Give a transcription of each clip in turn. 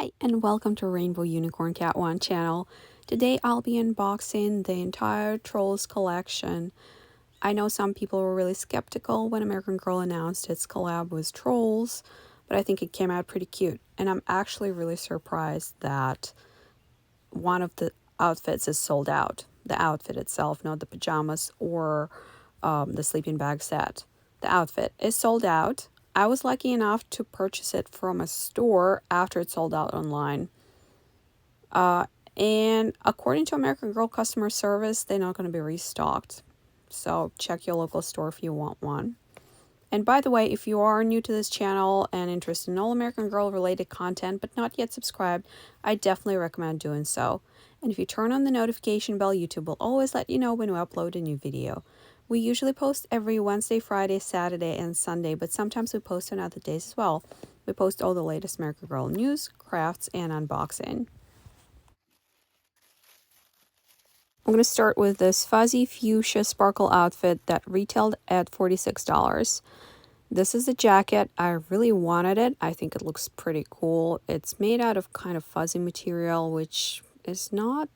Hi and welcome to Rainbow Unicorn Cat 1 channel. Today I'll be unboxing the entire Trolls collection. I know some people were really skeptical when American Girl announced its collab with Trolls, but I think it came out pretty cute. And I'm actually really surprised that one of the outfits is sold out. The outfit itself, not the pajamas or the sleeping bag set. The outfit is sold out. I was lucky enough to purchase it from a store after it sold out online. And according to American Girl customer service, they're not going to be restocked. So check your local store if you want one. And by the way, if you are new to this channel and interested in all American Girl related content but not yet subscribed, I definitely recommend doing so. And if you turn on the notification bell, YouTube will always let you know when we upload a new video. We usually post every Wednesday, Friday, Saturday, and Sunday, but sometimes we post on other days as well. We post all the latest American Girl news, crafts, and unboxing. I'm going to start with this fuzzy fuchsia sparkle outfit that retailed at $46. This is a jacket. I really wanted it. I think it looks pretty cool. It's made out of kind of fuzzy material, which is not,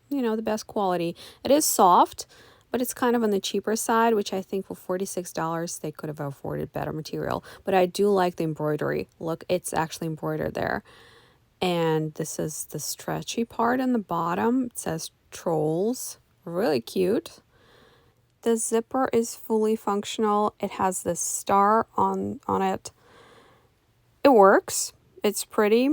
the best quality. It is soft, but it's kind of on the cheaper side, which I think for $46 they could have afforded better material. But I do like the embroidery. Look, it's actually embroidered there. And this is the stretchy part on the bottom. It says Trolls. Really cute. The zipper is fully functional. It has this star on it. It works. It's pretty.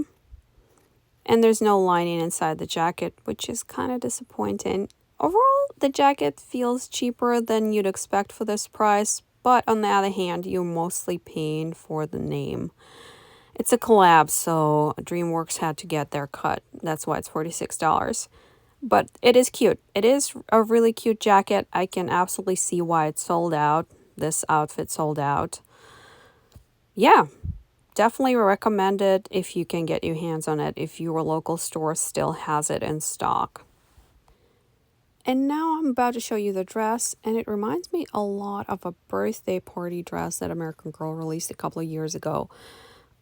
And there's no lining inside the jacket, which is kind of disappointing. Overall, the jacket feels cheaper than you'd expect for this price, but on the other hand, you're mostly paying for the name. It's a collab, so DreamWorks had to get their cut. That's why it's $46. But it is cute. It is a really cute jacket. I can absolutely see why it's sold out. This outfit sold out. Yeah, definitely recommend it if you can get your hands on it, if your local store still has it in stock. And now I'm about to show you the dress, and it reminds me a lot of a birthday party dress that American Girl released a couple of years ago.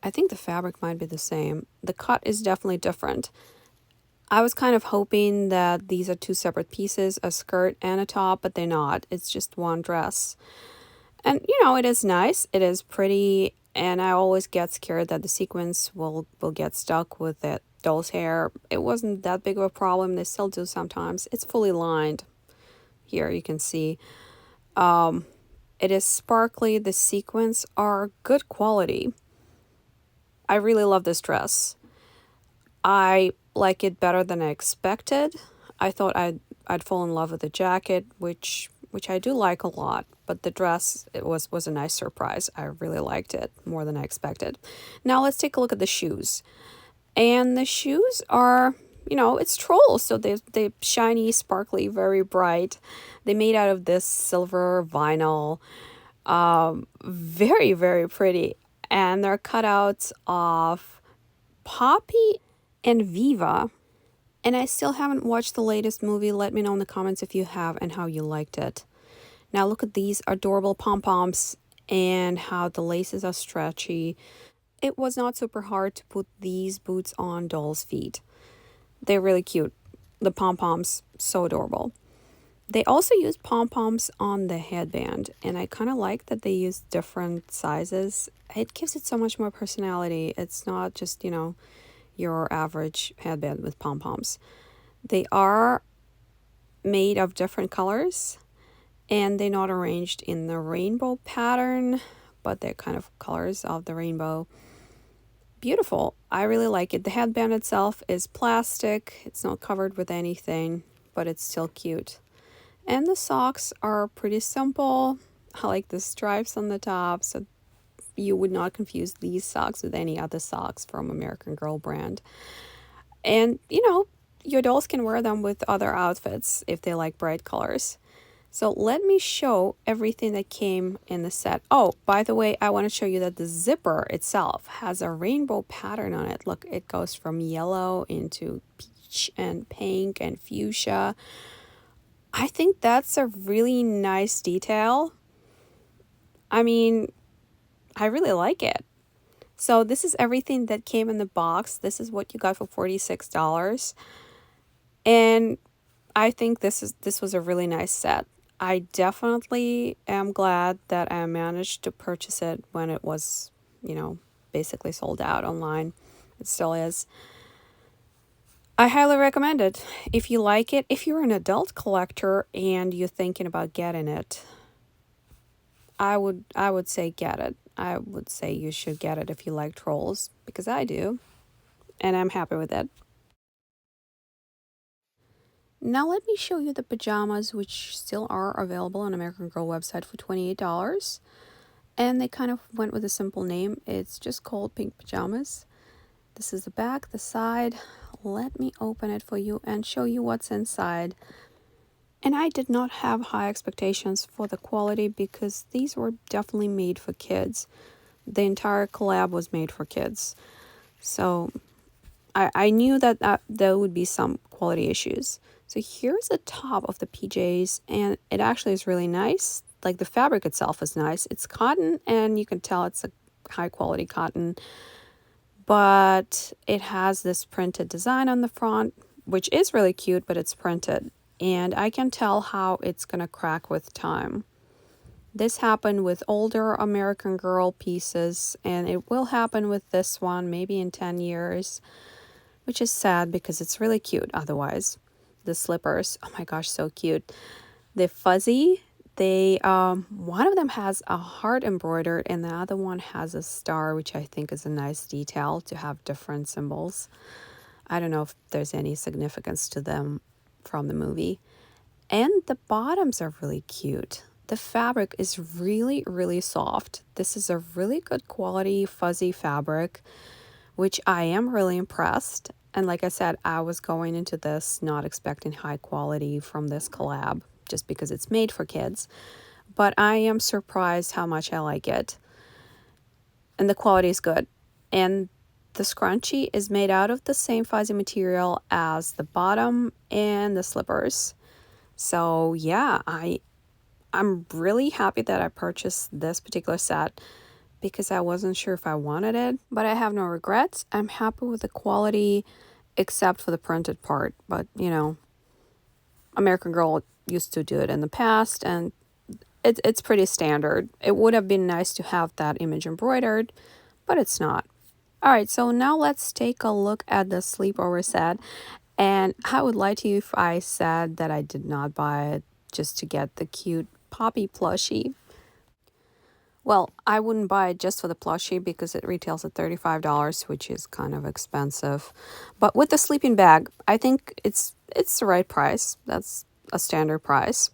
I think the fabric might be the same. The cut is definitely different. I was kind of hoping that these are two separate pieces, a skirt and a top, but they're not. It's just one dress. And, it is nice. It is pretty, and I always get scared that the sequins will get stuck with that doll's hair. It wasn't that big of a problem. They still do sometimes. It's fully lined. Here you can see. It is sparkly. The sequins are good quality. I really love this dress. I like it better than I expected. I thought I'd fall in love with the jacket, which I do like a lot, but the dress, it was a nice surprise. I really liked it more than I expected. Now let's take a look at the shoes. And the shoes are, it's Trolls, so they're shiny, sparkly, very bright. They're made out of this silver vinyl. Very, very pretty. And they're cutouts of Poppy and Viva. And I still haven't watched the latest movie. Let me know in the comments if you have and how you liked it. Now look at these adorable pom-poms and how the laces are stretchy. It was not super hard to put these boots on doll's feet. They're really cute. The pom-poms, so adorable. They also use pom-poms on the headband, and I kind of like that they use different sizes. It gives it so much more personality. It's not just, your average headband with pom-poms. They are made of different colors, and they're not arranged in the rainbow pattern, but they're kind of colors of the rainbow. Beautiful. I really like it. The headband itself is plastic. It's not covered with anything, but it's still cute. And the socks are pretty simple. I like the stripes on the top, so you would not confuse these socks with any other socks from American Girl brand. And, your dolls can wear them with other outfits if they like bright colors. So let me show everything that came in the set. Oh, by the way, I want to show you that the zipper itself has a rainbow pattern on it. Look, it goes from yellow into peach and pink and fuchsia. I think that's a really nice detail. I mean, I really like it. So this is everything that came in the box. This is what you got for $46. And I think this was a really nice set. I definitely am glad that I managed to purchase it when it was, basically sold out online. It still is. I highly recommend it. If you like it, if you're an adult collector and you're thinking about getting it, I would say get it. I would say you should get it if you like trolls, because I do, and I'm happy with it. Now let me show you the pajamas, which still are available on American Girl website for $28. And they kind of went with a simple name. It's just called Pink Pajamas. This is the back, the side. Let me open it for you and show you what's inside. And I did not have high expectations for the quality because these were definitely made for kids. The entire collab was made for kids. So I knew that there would be some quality issues. So here's the top of the PJs, and it actually is really nice. Like the fabric itself is nice. It's cotton, and you can tell it's a high quality cotton, but it has this printed design on the front, which is really cute, but it's printed. And I can tell how it's gonna crack with time. This happened with older American Girl pieces, and it will happen with this one maybe in 10 years, which is sad because it's really cute otherwise. The slippers, oh my gosh, so cute. They're fuzzy. They one of them has a heart embroidered and the other one has a star, which I think is a nice detail to have different symbols. I don't know if there's any significance to them from the movie. And the bottoms are really cute. The fabric is really, really soft. This is a really good quality fuzzy fabric, which I am really impressed. And like I said, I was going into this not expecting high quality from this collab just because it's made for kids. But I am surprised how much I like it. And the quality is good. And the scrunchie is made out of the same fuzzy material as the bottom and the slippers. So yeah, I'm really happy that I purchased this particular set because I wasn't sure if I wanted it, but I have no regrets. I'm happy with the quality except for the printed part, but American Girl used to do it in the past, and it's pretty standard. It would have been nice to have that image embroidered, but it's not. All right, so now let's take a look at the sleepover set. And I would lie to you if I said that I did not buy it just to get the cute Poppy plushie. Well, I wouldn't buy it just for the plushie because it retails at $35, which is kind of expensive. But with the sleeping bag, I think it's the right price. That's a standard price.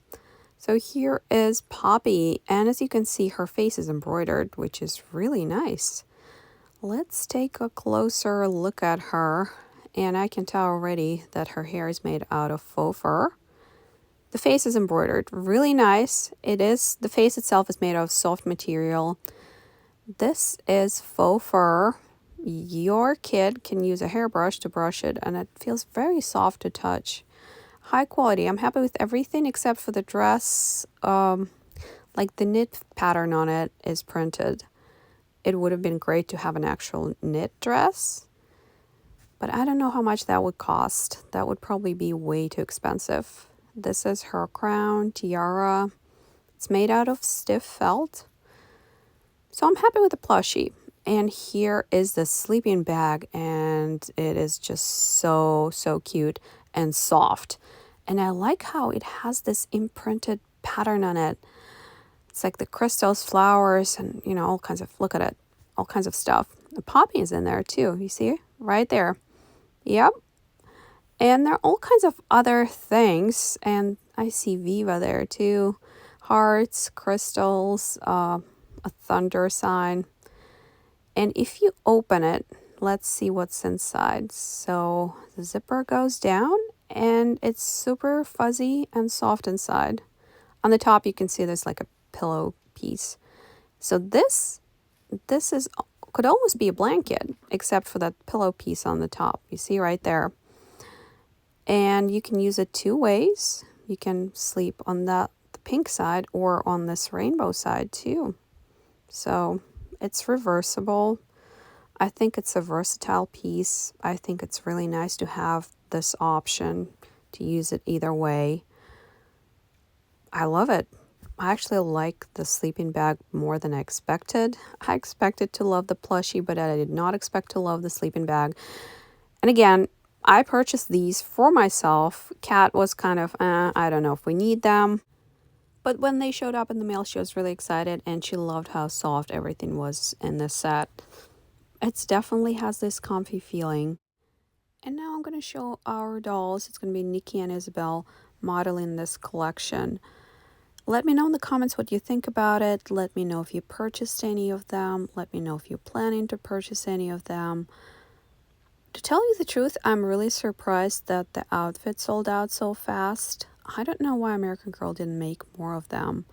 So here is Poppy, and as you can see, her face is embroidered, which is really nice. Let's take a closer look at her, and I can tell already that her hair is made out of faux fur. The face is embroidered, really nice. The face itself is made of soft material. This is faux fur. Your kid can use a hairbrush to brush it, and it feels very soft to touch. High quality. I'm happy with everything except for the dress. Like the knit pattern on it is printed. It would have been great to have an actual knit dress, but I don't know how much that would cost. That would probably be way too expensive. This is her crown, tiara. It's made out of stiff felt. So I'm happy with the plushie. And here is the sleeping bag, and it is just so, so cute and soft. And I like how it has this imprinted pattern on it. It's like the crystals, flowers, and all kinds of, look at it, all kinds of stuff. The poppy is in there too. You see right there. Yep. And there are all kinds of other things. And I see Viva there too. Hearts, crystals, a thunder sign. And if you open it, let's see what's inside. So the zipper goes down and it's super fuzzy and soft inside. On the top, you can see there's like a pillow piece. So this could almost be a blanket, except for that pillow piece on the top. You see right there. And you can use it two ways. You can sleep on the pink side or on this rainbow side too. So it's reversible. I think it's a versatile piece. I think it's really nice to have this option to use it either way. I love it. I actually like the sleeping bag more than I expected. I expected to love the plushie, but I did not expect to love the sleeping bag. And again, I purchased these for myself. Kat was kind of, I don't know if we need them. But when they showed up in the mail, she was really excited and she loved how soft everything was in this set. It definitely has this comfy feeling. And now I'm going to show our dolls. It's going to be Nicki and Isabel modeling this collection. Let me know in the comments what you think about it. Let me know if you purchased any of them. Let me know if you're planning to purchase any of them. To tell you the truth, I'm really surprised that the outfit sold out so fast. I don't know why American Girl didn't make more of them.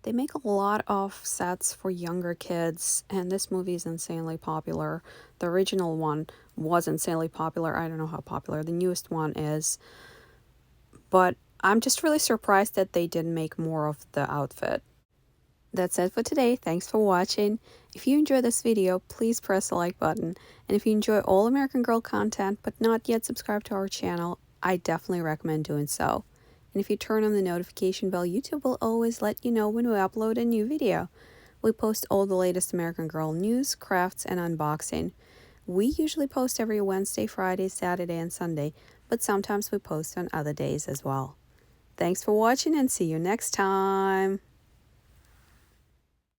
They make a lot of sets for younger kids, and this movie is insanely popular. The original one was insanely popular. I don't know how popular the newest one is. But I'm just really surprised that they didn't make more of the outfit. That's it for today. Thanks for watching. If you enjoyed this video, please press the like button. And if you enjoy all American Girl content but not yet subscribed to our channel, I definitely recommend doing so. And if you turn on the notification bell, YouTube will always let you know when we upload a new video. We post all the latest American Girl news, crafts, and unboxing. We usually post every Wednesday, Friday, Saturday, and Sunday, but sometimes we post on other days as well. Thanks for watching and see you next time.